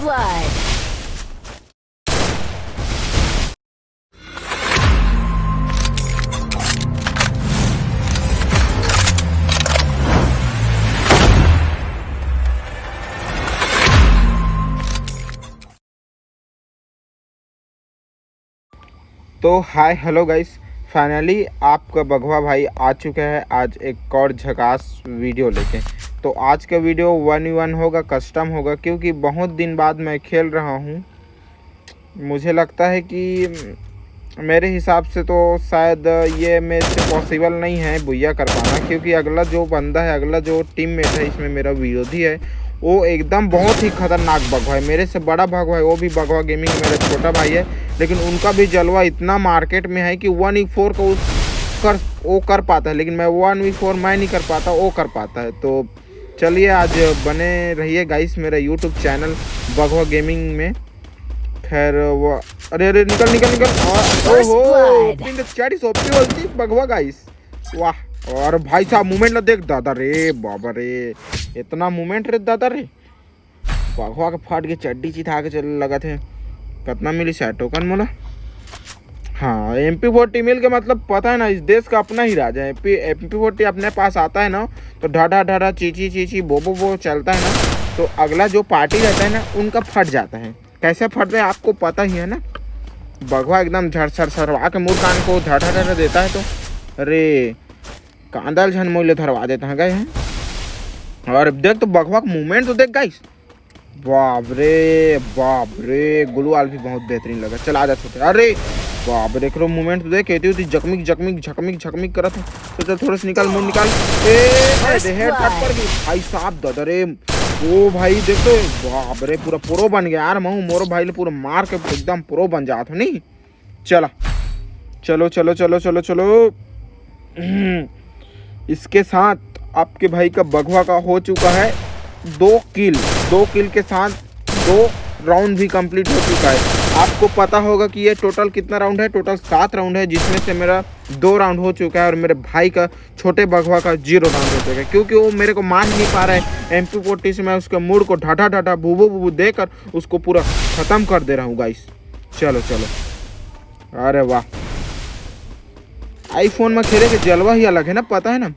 blood. तो hi hello guys, finally आपका बघवा भाई आ चुका है आज एक और झकास वीडियो लेके। तो आज का वीडियो 1v1 होगा, कस्टम होगा, क्योंकि बहुत दिन बाद मैं खेल रहा हूँ। मुझे लगता है कि मेरे हिसाब से तो शायद ये मेरे से पॉसिबल नहीं है बुया कर पाना, क्योंकि अगला जो बंदा है, अगला जो टीममेट है इसमें मेरा विरोधी है, वो एकदम बहुत ही खतरनाक बघवा है। मेरे से बड़ा बघवा है, वो भी बघवा गेमिंग मेरा छोटा भाई है, लेकिन उनका भी जलवा इतना मार्केट में है कि 1v4 को वो कर पाता है, लेकिन मैं 1v4 मैं नहीं कर पाता, वो कर पाता है। तो चलिए आज बने रहिए गाइस मेरा यूट्यूब चैनल बघवा गेमिंग में। खैर वो अरे अरे निकल निकल निकल, ओहो पिन चैट सोपी बोलती बघवा गाइस, वाह। और भाई साहब मूवमेंट ला देख दादा रे, बाबा रे इतना मूवमेंट रे दादा रे, बघवा के फट के चड्डी चिथा के चल लगा थे। कितना मिली शायद टोकन मोला? हाँ MP40 मिल के, मतलब पता है ना इस देश का अपना ही राजा है। MP40 अपने पास आता है ना तो ढाढा ढाढा चीची चीची बो बो बो चलता है ना, तो अगला जो पार्टी रहता है ना उनका फट जाता है। कैसे फट रहे आपको पता ही है ना। बघवा एकदम झड़ सर सरवा के मुँह कान को ढाढा ढाढा देता है, तो अरे कांदल झन मोले धरवा देता है गए हैं। और देख तो बघवा का मूवमेंट तो देख गाइस, बाप रे गुलवाल भी बहुत बेहतरीन लगा। चल आ जा छोटे, अरे बाप रे देख लो मूवमेंट तो देख, कहती होती जकमिक जकमिक झकमिक झकमिक करत है। तो चल थोड़ा सा निकाल मुंह निकाल, हेड फट पड़ गई भाई साहब दादा रे। ओ भाई देख तो बाप रे पूरा प्रो बन गया यार। मैं मोरो भाई ने पूरा मार के एकदम प्रो बन जाता हो नहीं। चला चलो चलो चलो चलो चलो। इसके साथ आपके भाई का बघवा का हो चुका है 2 किल के साथ 2 राउंड भी कंप्लीट हो चुका है। आपको पता होगा कि ये टोटल कितना राउंड है? टोटल 7 राउंड है, जिसमें से मेरा 2 राउंड हो चुका है और मेरे भाई का छोटे बघवा का 0 राउंड हो चुका है, क्योंकि वो मेरे को मार नहीं पा रहा है। MP40 से मैं उसके मूड को ढाढा ढाढा बूबू बूबू देकर उसको पूरा ख़त्म कर दे रहा हूँ गाइस। चलो चलो, अरे वाह, आईफोन में खेले के जलवा ही अलग है ना, पता है ना।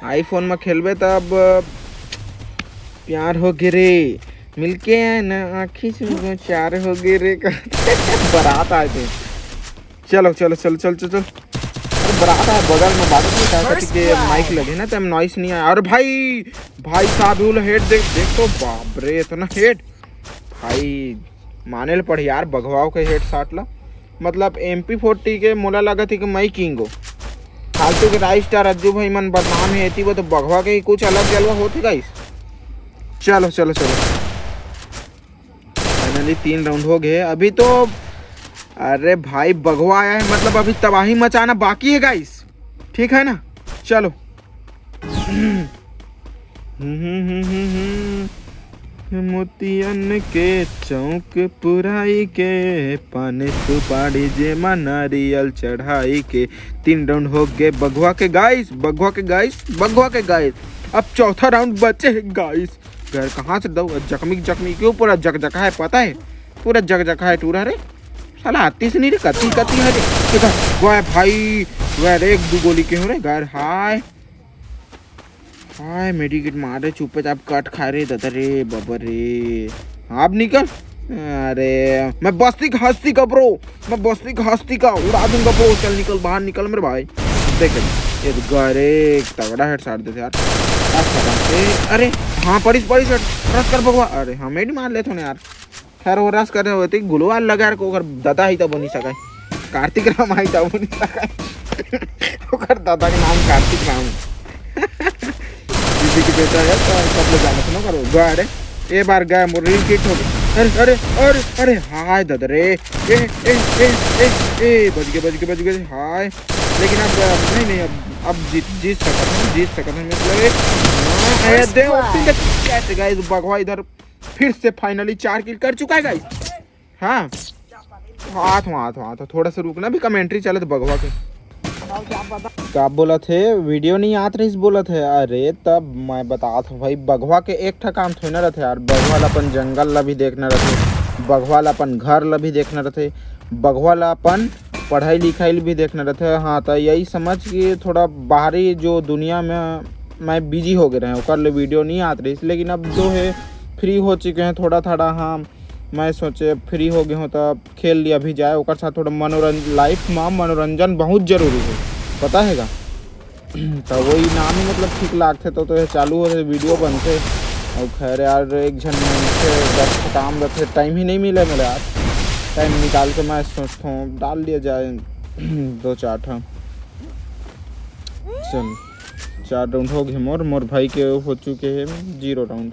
आईफोन में खेलबे तब प्यार हो गिरे मिलके ना आखी से चार हो गिरे बारात आए थे। चलो चलो चलो चल चल चल, अरे बारात आए बगल में, बात नहीं कहता कि माइक लगे ना तब नॉइस नहीं आया। और भाई साहब वो हेड देख देख तो बाप रे इतना हेड भाई माने ल पड़ यार। बघवाओं के हेड शॉट ला, मतलब MP40 के मोला लगा थी कि मैं किंग हो। फालतू के राइस स्टार अज्जू भाई मन बदनाम है थी, वो तो बघवा के ही कुछ अलग जलवा होती गाइस। चलो चलो चलो, फाइनली 3 राउंड हो गए अभी तो। अरे भाई बघवा आया है, मतलब अभी तबाही मचाना बाकी है गाइस, ठीक है ना। चलो मोतियन के चौक पुराई के पाने सुपारी जेमा नारियल चढ़ाई के। 3 राउंड हो गए बघवा के गाइस, बघवा के गाइस, बघवा के गाइस। अब चौथा राउंड बचे है गाइस। घर कहाँ से दो जखमिक जखमी क्यों, पूरा जगजका है पता है, पूरा जगजका है टूरा रे। साला आती से नहीं रे, कती कती है रे गाय भाई। गैर 1-2 गोली के हो रे गैर। हाय हाय मेडिकेट मारे चुपे चाप कट खा रहे दादा रे बाबा रे। अब निकल, अरे मैं बस्ती का हस्ती का ब्रो, मैं बस्ती का हस्ती का उड़ा दूंगा ब्रो। चल निकल बाहर निकल मेरे भाई। देख ये गरे तगड़ा हेड साड़ देते यार। अरे हाँ पड़ी रस कर भगवा। अरे हाँ मेडी मार लेते यार। खैर वो रस कर रहे होते गुलवाल लगा यार को दादा ही तो बनी सका, कार्तिक राम आई तो बनी सका। दादा के नाम कार्तिक राम किसी की बेटा है तो सब लोग जाना सुनो करो गाय। ए बार गाय मोरी किट हो गई। अरे अरे अरे अरे हाय दादा रे, ए ए ए ए ए बच गए हाय। लेकिन अब नहीं अब जीत सकता हूँ मतलब। गाइस बघवा इधर फिर से फाइनली 4 किल कर चुका है गाइस। हाँ हाथ थोड़ा सा रुकना भी, कमेंट्री चले तो बघवा के। क्या बोला थे वीडियो नहीं आत रही बोला थे। अरे तब मैं बता था भाई बघवा के एक ठा काम थोड़ी ना रहते यार। बघवा ला अपन जंगल ला भी देखना रहते, बघवा ला अपन घर ला भी देखना रहते, बघवा ला अपन पढ़ाई लिखाई भी देखना रहते। हाँ तो यही समझ कि थोड़ा बाहरी जो दुनिया में मैं बिजी हो गए रहे ओकर ले वीडियो नहीं आत रही। लेकिन अब जो है फ्री हो चुके हैं थोड़ा थोड़ा। हाँ मैं सोचे फ्री हो गए हूँ तो खेल लिया भी जाए और साथ थोड़ा मनोरंजन। लाइफ में मनोरंजन बहुत जरूरी है पता है। तो वही नाम ही मतलब ठीक लागते तो चालू हो वीडियो बनते। और खैर यार एक जन से 10 काम रहते, टाइम ही नहीं मिले मेरे यार। टाइम निकाल के मैं सोचता हूँ डाल दिया जाए 2-4 ठा। चल 4 राउंड हो गए मोर भाई के हो चुके हैं 0 राउंड।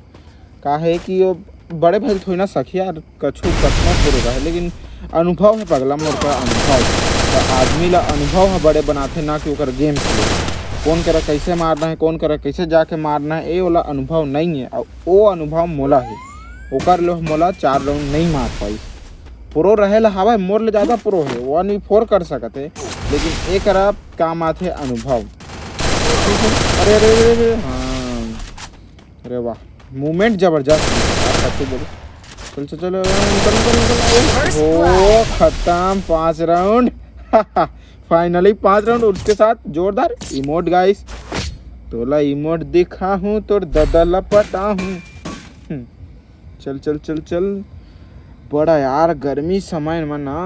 का है कि वो बड़े भाई थोड़ी ना सखी यार कछु कतना पूरा है, लेकिन अनुभव है पगला मोर का अनुभव। तो आदमी ला अनुभव है बड़े बनाते ना कि ओकर गेम खेले कौन करा कैसे मारना है, कौन करा कैसे जाके मारना है, ये वाला अनुभव नहीं है। और वो अनुभव मोला है ओकर ले मोला 4 राउंड नहीं मार पाई। प्रो रहे ला हवा मोर ले ज़्यादा प्रो है 1v4 कर सकते, लेकिन एक काम आते अनुभव। अरे अरे अरे अरे हाँ अरे वाह मूवमेंट जबरदस्त। चल चल चलो ओ खत्म 5 राउंड। Finally 5 round. उसके साथ जोरदार इमोट गाइस। तोला इमोट दिखा हूँ तो ददला पटा हूँ। चल चल चल चल बड़ा यार गर्मी समय में ना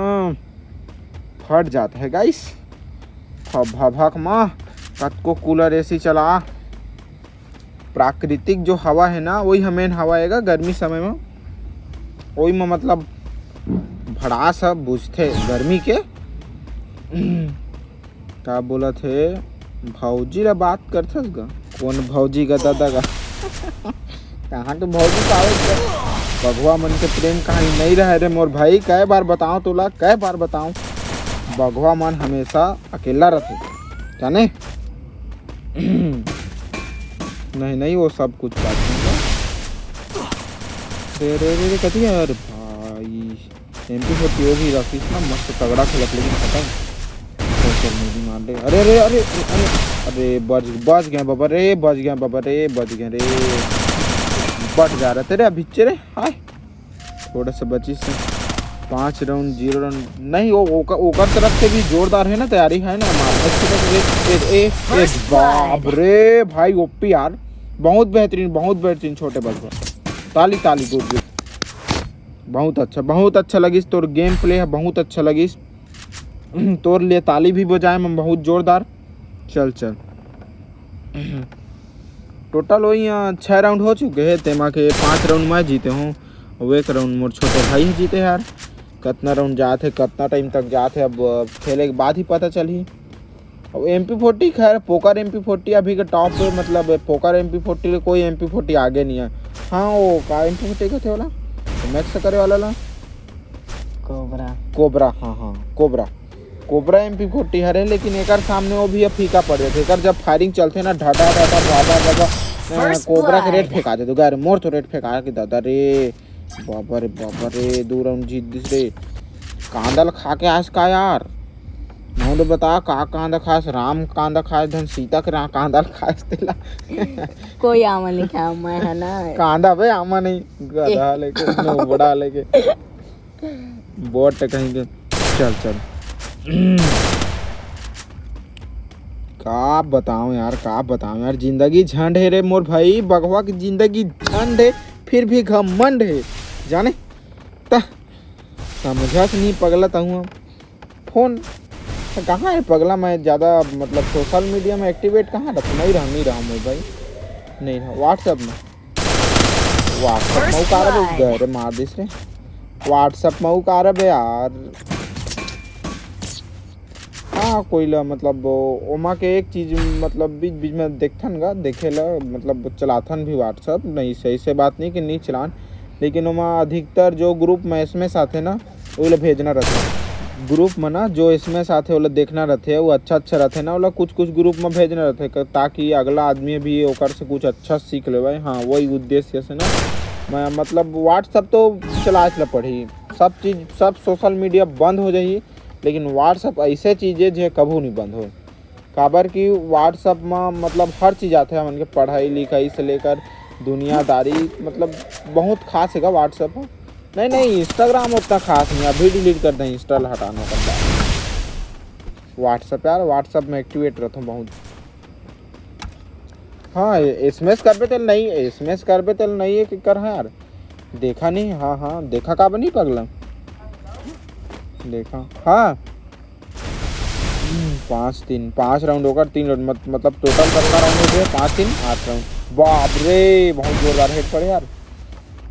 फट जाता है गाइस। भभक माँ कत को कूलर एसी चला। प्राकृतिक जो हवा है ना वही हमें हवा आएगा गर्मी समय में। वही में मतलब भड़ास बुझते गर्मी के। क्या बोला थे भौजी ला बात करते गा कौन भौजी का दादा का कहाँ के भौजी का बघवा मन के प्रेम कहानी नहीं रहे रे मोर भाई। कै बार बताऊँ तोला कै बार बताऊँ बघवा मन हमेशा अकेला रहते जाने। नहीं नहीं वो सब कुछ बात नहीं। रे कथी है यार भाई MP40 होगी राफिस ना मस्त तगड़ा खेलत, लेकिन पता है नहीं मार ले। अरे अरे अरे अरे अरे बच गया बाबा रे, बच गया बाबा रे, बच गया रे। बच जा रहा तेरे अभी रे। हाय थोड़ा सा बची से 5 राउंड 0 राउंड नहीं। वो ओकर तरफ से भी जोरदार है ना तैयारी है ना मारने। बाप रे भाई ओपी यार बहुत बेहतरीन छोटे बच्चा। ताली ताली गुड बहुत अच्छा लगिस तोर गेम प्ले है बहुत अच्छा लगिस। तोर लिए ताली भी बजाए मैं बहुत जोरदार। चल चल टोटल वही 6 राउंड हो चुके हैं। तेमा के 5 राउंड मैं जीते हूँ और 1 राउंड मोर छोटे भाई ही जीते यार। कितना राउंड जाते कितना टाइम तक जाते अब खेले के बाद ही पता चली। और MP40 खैर पोकर MP40 अभी के टॉप पे मतलब पोकर MP40 कोई MP40 आगे नहीं है। हाँ वो का MP40 का थे वाला मैक्स करे वाला ला कोबरा हाँ कोबरा MP40 हरे, लेकिन एक सामने वो भी फीका पड़ जाते। एक जब फायरिंग चलते ना ढाटा कोबरा के रेट फेंका दे तो गाय मोर तो रेट फेंका के दादा रे बाबा रे 2 राउंड जीत दिस रे। कांदल खा के आस का यार मोहन बता का कांदा खास राम कांदा खास धन सीता के कांदा खास तेला कोई आमा नहीं खाया मैं है ना कांदा भाई आमा नहीं गधा लेके नो बड़ा लेके बोट कहीं के। चल का बताऊं यार जिंदगी झंड है रे मोर भाई। बघवा की जिंदगी झंड है फिर भी घमंड है जाने ता समझा से नहीं पगला हूँ। फोन कहाँ है पगला मैं ज़्यादा मतलब सोशल मीडिया में एक्टिवेट कहाँ रहता नहीं रहा मोर भाई नहीं रहा। व्हाट्सएप में उकारब गए मार दिस रे व्हाट्सएप में उकारब यार। हाँ कोई ला मतलब ओमा के एक चीज़ मतलब बीच में देखथन गा देखेला मतलब चलाथन भी व्हाट्सएप नहीं सही से बात नहीं कि नहीं चलान, लेकिन ओमा अधिकतर जो ग्रुप में एसएमएस आते ना वो ला भेजना रहता। ग्रुप में ना जो एसएमएस आते वो देखना रहते वो अच्छा रहते ना। वो कुछ ग्रुप में भेजना रहते ताकि अगला आदमी भी ओकर से कुछ अच्छा सीख ले भाई। हाँ वही उद्देश्य से ना मैं मतलब व्हाट्सएप तो चला पड़ी सब चीज़ सब सोशल मीडिया बंद हो जाइए, लेकिन व्हाट्सएप ऐसे चीज़ है जो कभी नहीं बंद हो। काबर की व्हाट्सअप में मतलब हर चीज़ आते हैं, हमन के पढ़ाई लिखाई से लेकर दुनियादारी, मतलब बहुत खास है व्हाट्सअप। नहीं नहीं, इंस्टाग्राम उतना खास नहीं, अभी डिलीट कर दें, इंस्टॉल हटाना कर बाद। व्हाट्सअप यार, व्हाट्सअप में एक्टिवेट रहता हूँ बहुत। हाँ एसएमएस कर पे तल नहीं, एसएमएस कर पे तल नहीं है कि कर है यार, देखा नहीं। हाँ हाँ देखा का बनी पगला, देखा हाँ। 5 राउंड होकर 3 राउंड मतलब टोटल कितना राउंड हो गया, 5 3 8 राउंड। बाप रे बहुत जोरदार हेड पड़े यार,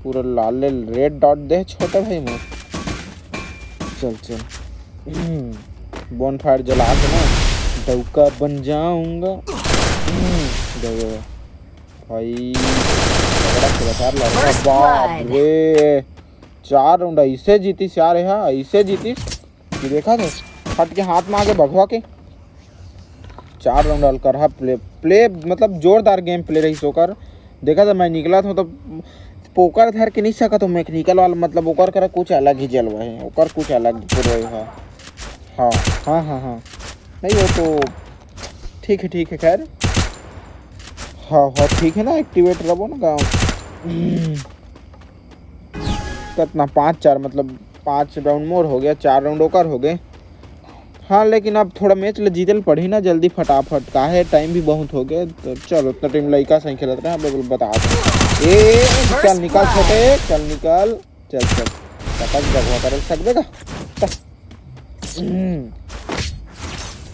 पूरा लाल रेड डॉट दे छोटे भाई मुँह। चल चल बोन फायर जला के ना डौका बन जाऊंगा। भाई बाप रे 4 राउंड ऐसे जीतीस यार, यहाँ ऐसे जीतीस कि देखा था फट के हाथ में आगे भगवा के 4 राउंड हल कर। प्ले मतलब जोरदार गेम प्ले रही सोकर। देखा था मैं निकला था तो पोकर धर के नहीं सका, तो मैकेनिकल वाला मतलब ओकर कर कुछ अलग ही जलवा है, ओकर कुछ अलग पूरा। हाँ हाँ हाँ हाँ नहीं वो तो ठीक है खैर। हाँ हाँ ठीक है ना, एक्टिवेट रहो ना गाँव कितना 5-4 मतलब 5 राउंड मोर हो गया, 4 राउंड ओकर हो गए। हाँ लेकिन अब थोड़ा मैच जीतल पड़ी ना जल्दी फटाफट का है, टाइम भी बहुत हो गया। तो चलो उतना टाइम लड़का सही खेलते रहे, अब बता दो। चल निकल छोटे, चल निकल, चल चल जगह कर सकते।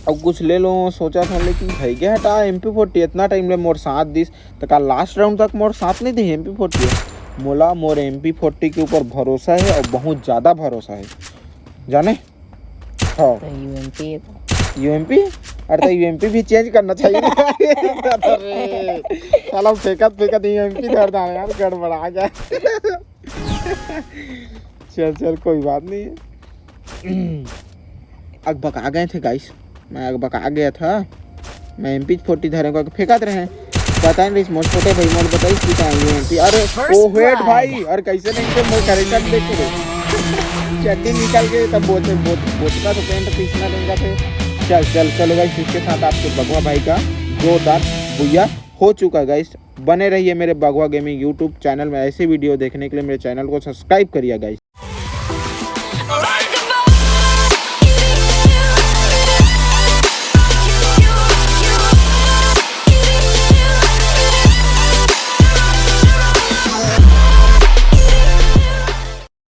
अब कुछ ले लो सोचा था, लेकिन भाई गया हटा MP40 इतना टाइम ले मोर साथ दिस तो का लास्ट राउंड तक मोर साथ नहीं दी MP40। मोला मोर MP40 के ऊपर भरोसा है और बहुत ज़्यादा भरोसा है जाने। हाँ UMP अरे तो UMP भी चेंज करना चाहिए चलो फेंकत UMP धर दाने यार, गड़बड़ा जाए चल कोई बात नहीं है। अगबक आ गए थे गाइस, मैं अगबक आ गया था, मैं MP40 धरे को फेंकत रहे, पता नहीं मोर छोटे भाई मोर बताइए कि UMP। अरे ओ वेट भाई, और कैसे नहीं थे मोर करेक्टर देख के चड्डी निकल के तब बोतला तो पेंट पीछना देंगे थे। चलो गाइस, इसके साथ आपके बगवा भाई का जोरदार बुया हो चुका है गाइस। बने रहिए मेरे बगवा गेमिंग यूट्यूब चैनल में, ऐसे वीडियो देखने के लिए मेरे चैनल को सब्सक्राइब करिए गाइस।